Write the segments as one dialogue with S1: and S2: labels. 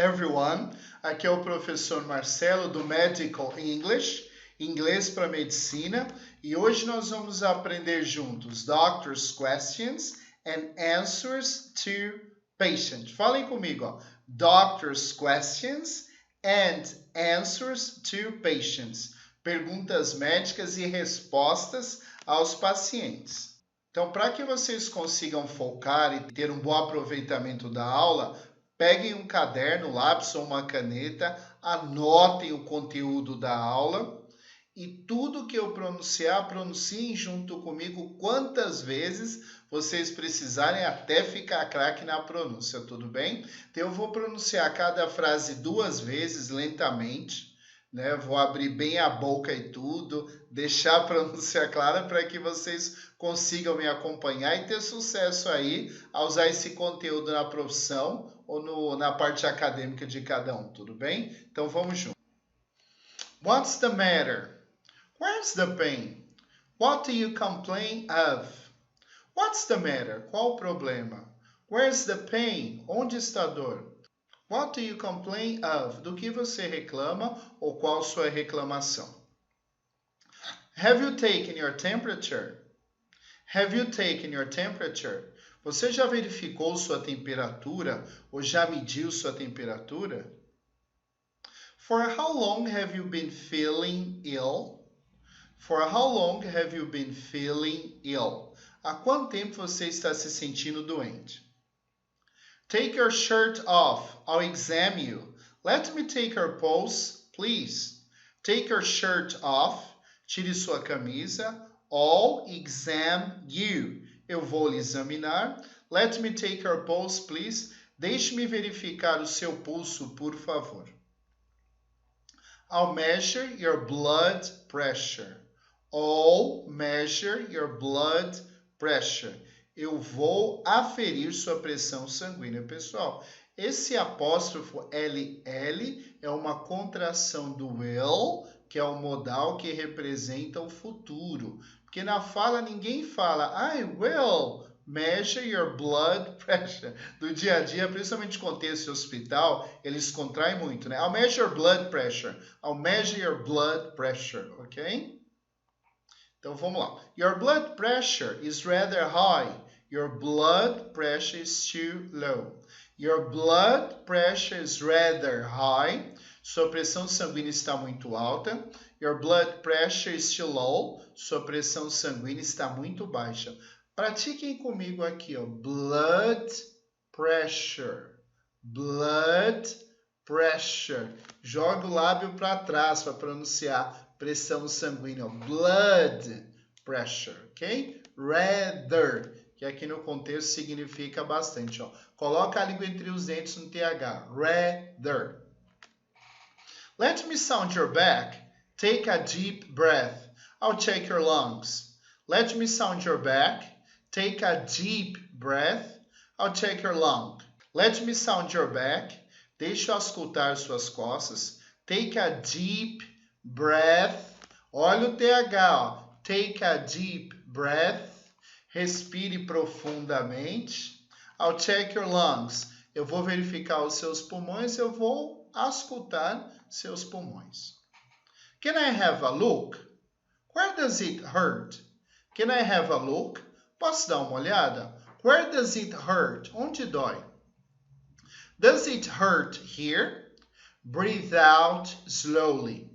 S1: everyone. Aqui é o professor Marcelo do Medical English, inglês para medicina, e hoje nós vamos aprender juntos Doctor's Questions and Answers to Patient. Falem comigo, ó. Doctor's Questions and Answers to Patients. Perguntas médicas e respostas aos pacientes. Então, para que vocês consigam focar e ter um bom aproveitamento da aula, peguem um caderno, lápis ou uma caneta, anotem o conteúdo da aula e tudo que eu pronunciar, pronunciem junto comigo quantas vezes vocês precisarem até ficar craque na pronúncia, tudo bem? Então, eu vou pronunciar cada frase 2 vezes lentamente, né? Vou abrir bem a boca e tudo, deixar a pronúncia clara para que vocês consigam me acompanhar e ter sucesso aí a usar esse conteúdo na profissão ou na parte acadêmica de cada um, tudo bem? Então vamos juntos. What's the matter? Where's the pain? What do you complain of? What's the matter? Qual o problema? Where's the pain? Onde está a dor? What do you complain of? Do que você reclama ou qual sua reclamação? Have you taken your temperature? Have you taken your temperature? Você já verificou sua temperatura ou já mediu sua temperatura? For how long have you been feeling ill? For how long have you been feeling ill? Há quanto tempo você está se sentindo doente? Take your shirt off. I'll examine you. Let me take your pulse, please. Take your shirt off. Tire sua camisa. I'll examine you. Eu vou lhe examinar. Let me take your pulse, please. Deixe-me verificar o seu pulso, por favor. I'll measure your blood pressure. I'll measure your blood pressure. Eu vou aferir sua pressão sanguínea. Pessoal, esse apóstrofo LL é uma contração do will, que é o modal que representa o futuro. Porque na fala ninguém fala I will measure your blood pressure. Do dia a dia, principalmente no contexto de hospital, eles contraem muito, né? I'll measure your blood pressure. I'll measure your blood pressure, ok? Então vamos lá. Your blood pressure is rather high. Your blood pressure is too low. Your blood pressure is rather high. Sua pressão sanguínea está muito alta. Your blood pressure is too low. Sua pressão sanguínea está muito baixa. Pratiquem comigo aqui, ó. Blood pressure. Blood pressure. Joga o lábio para trás para pronunciar pressão sanguínea. Blood pressure, ok? Rather, que aqui no contexto significa bastante, ó. Coloca a língua entre os dentes no TH. Rather. Let me sound your back. Take a deep breath. I'll check your lungs. Let me sound your back. Take a deep breath. I'll check your lung. Let me sound your back. Deixa eu auscultar suas costas. Take a deep breath. Olha o TH, ó. Take a deep breath. Respire profundamente. I'll check your lungs. Eu vou verificar os seus pulmões. Eu vou auscultar seus pulmões. Can I have a look? Where does it hurt? Can I have a look? Posso dar uma olhada? Where does it hurt? Onde dói? Does it hurt here? Breathe out slowly.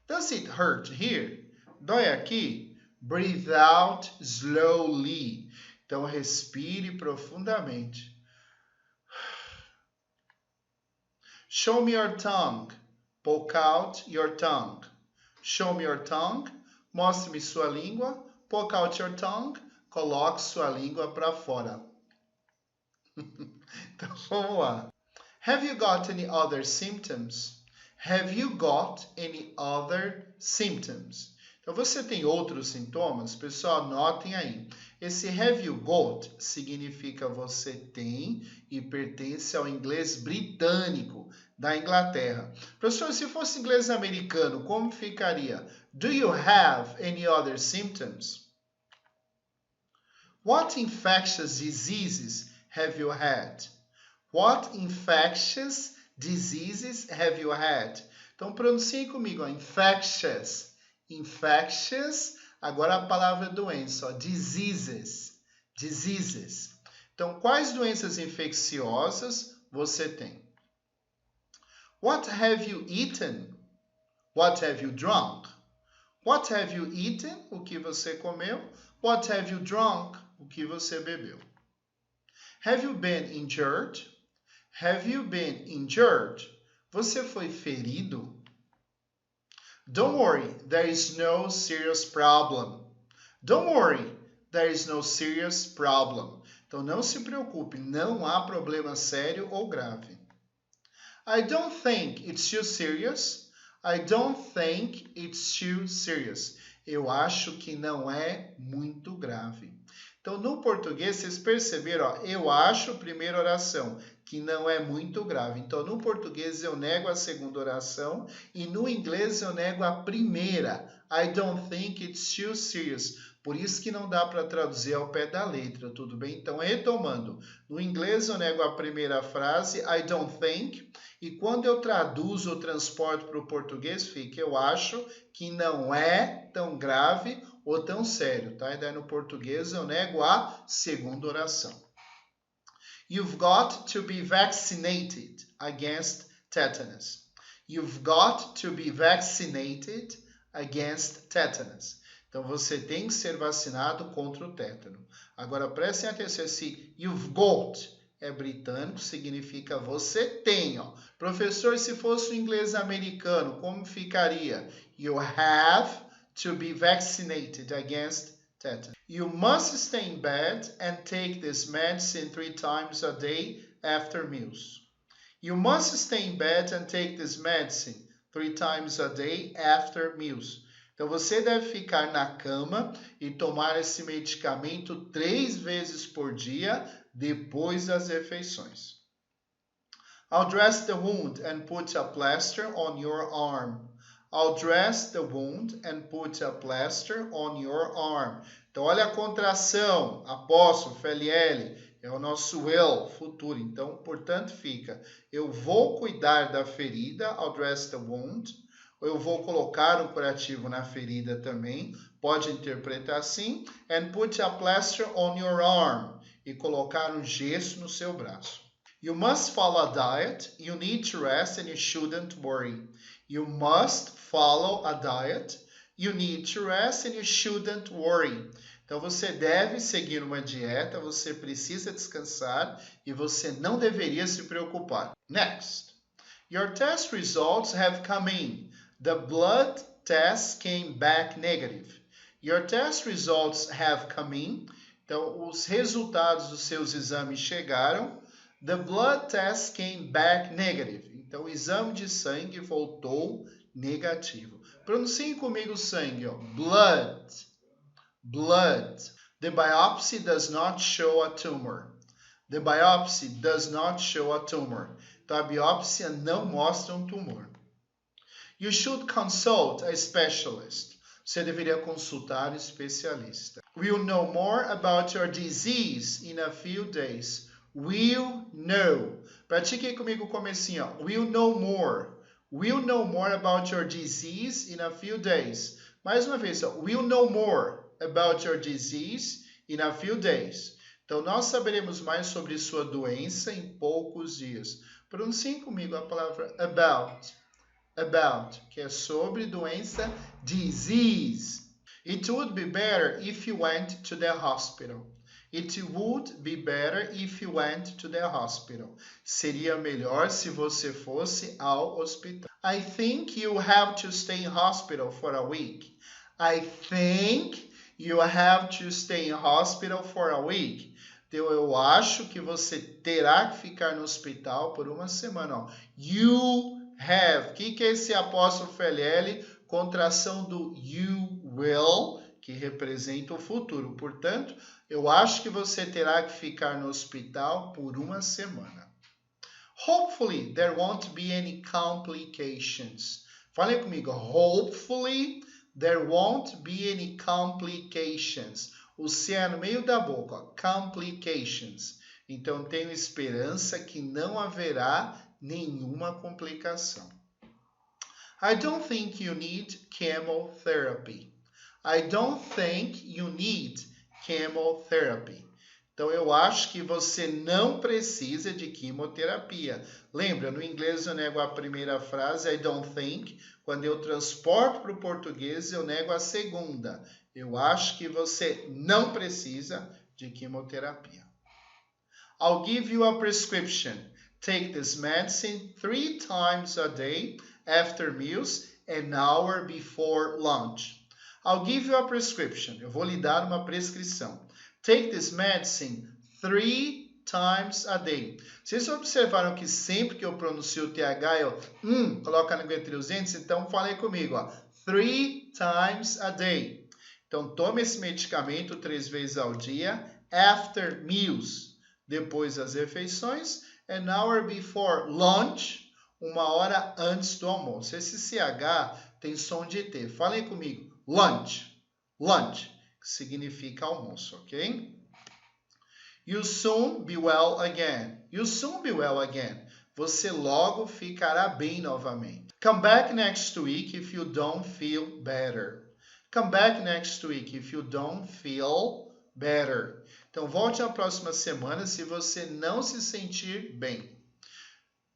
S1: Does it hurt here? Dói aqui? Breathe out slowly. Então, respire profundamente. Show me your tongue. Poke out your tongue. Show me your tongue. Mostre-me sua língua. Poke out your tongue. Coloque sua língua para fora. Então, vamos lá. Have you got any other symptoms? Have you got any other symptoms? Então, você tem outros sintomas? Pessoal, anotem aí. Esse have you got significa você tem e pertence ao inglês britânico da Inglaterra. Professor, se fosse inglês americano, como ficaria? Do you have any other symptoms? What infectious diseases have you had? What infectious diseases have you had? Então, pronunciem comigo, ó, infectious. Infectious, agora a palavra doença, ó, diseases. Diseases. Então, quais doenças infecciosas você tem? What have you eaten? What have you drunk? What have you eaten? O que você comeu? What have you drunk? O que você bebeu? Have you been injured? Have you been injured? Você foi ferido? Don't worry, there is no serious problem. Don't worry, there is no serious problem. Então não se preocupe, não há problema sério ou grave. I don't think it's too serious. I don't think it's too serious. Eu acho que não é muito grave. Então, no português, vocês perceberam, ó, eu acho, primeira oração, que não é muito grave. Então, no português, eu nego a segunda oração e no inglês, eu nego a primeira. I don't think it's too serious. Por isso que não dá para traduzir ao pé da letra, tudo bem? Então, retomando, no inglês eu nego a primeira frase, I don't think, e quando eu traduzo ou transporto para o português, fica, eu acho que não é tão grave ou tão sério, tá? E daí no português eu nego a segunda oração. You've got to be vaccinated against tetanus. You've got to be vaccinated against tetanus. Então, você tem que ser vacinado contra o tétano. Agora, prestem atenção, esse you've got é britânico, significa você tem. Ó. Professor, se fosse o inglês americano, como ficaria? You have to be vaccinated against tetanus. You must stay in bed and take this medicine 3 times a day after meals. You must stay in bed and take this medicine 3 times a day after meals. Então, você deve ficar na cama e tomar esse medicamento 3 vezes por dia depois das refeições. I'll dress the wound and put a plaster on your arm. I'll dress the wound and put a plaster on your arm. Então, olha a contração, apóstrofo, FLL, é o nosso will, futuro. Então, portanto, fica, eu vou cuidar da ferida, I'll dress the wound. Ou eu vou colocar um curativo na ferida também, pode interpretar assim, and put a plaster on your arm, e colocar um gesso no seu braço. You must follow a diet, you need to rest and you shouldn't worry. You must follow a diet, you need to rest and you shouldn't worry. Então você deve seguir uma dieta, você precisa descansar e você não deveria se preocupar. Next. Your test results have come in. The blood test came back negative. Your test results have come in. Então, os resultados dos seus exames chegaram. The blood test came back negative. Então, o exame de sangue voltou negativo. Pronunciem comigo sangue, ó. Blood. Blood. The biopsy does not show a tumor. The biopsy does not show a tumor. Então, a biópsia não mostra um tumor. You should consult a specialist. Você deveria consultar um especialista. We'll know more about your disease in a few days. Will know. Pratique comigo o comecinho, ó. Will know more. Will know more about your disease in a few days. Mais uma vez, ó. Will know more about your disease in a few days. Então, nós saberemos mais sobre sua doença em poucos dias. Pronunciem comigo a palavra about. About, que é sobre doença, disease. It would be better if you went to the hospital. It would be better if you went to the hospital. Seria melhor se você fosse ao hospital. I think you have to stay in hospital for a week. I think you have to stay in hospital for a week. Então, eu acho que você terá que ficar no hospital por uma semana. Ó. You have. O que é esse apóstrofo FLL? Contração do you will, que representa o futuro. Portanto, eu acho que você terá que ficar no hospital por uma semana. Hopefully, there won't be any complications. Falem comigo. Hopefully, there won't be any complications. O C é no meio da boca. Ó. Complications. Então, tenho esperança que não haverá nenhuma complicação. I don't think you need chemotherapy. I don't think you need chemotherapy. Então, eu acho que você não precisa de quimioterapia. Lembra, no inglês eu nego a primeira frase, I don't think. Quando eu transporto para o português, eu nego a segunda. Eu acho que você não precisa de quimioterapia. I'll give you a prescription. Take this medicine 3 times a day after meals, an hour before lunch. I'll give you a prescription. Eu vou lhe dar uma prescrição. Take this medicine 3 times a day. Vocês observaram que sempre que eu pronuncio o TH, eu coloco a língua entre os dentes? Então, falem comigo, ó. 3 times a day. Então, tome esse medicamento 3 vezes ao dia, after meals, depois das refeições, an hour before lunch, 1 hora antes do almoço. Esse CH tem som de T. Falem comigo, lunch, lunch, que significa almoço, ok? You'll soon be well again. You'll soon be well again. Você logo ficará bem novamente. Come back next week if you don't feel better. Come back next week if you don't feel better. Então, volte na próxima semana se você não se sentir bem.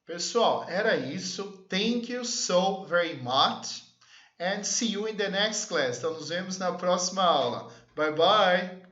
S1: Pessoal, era isso. Thank you so very much. And see you in the next class. Então, nos vemos na próxima aula. Bye, bye.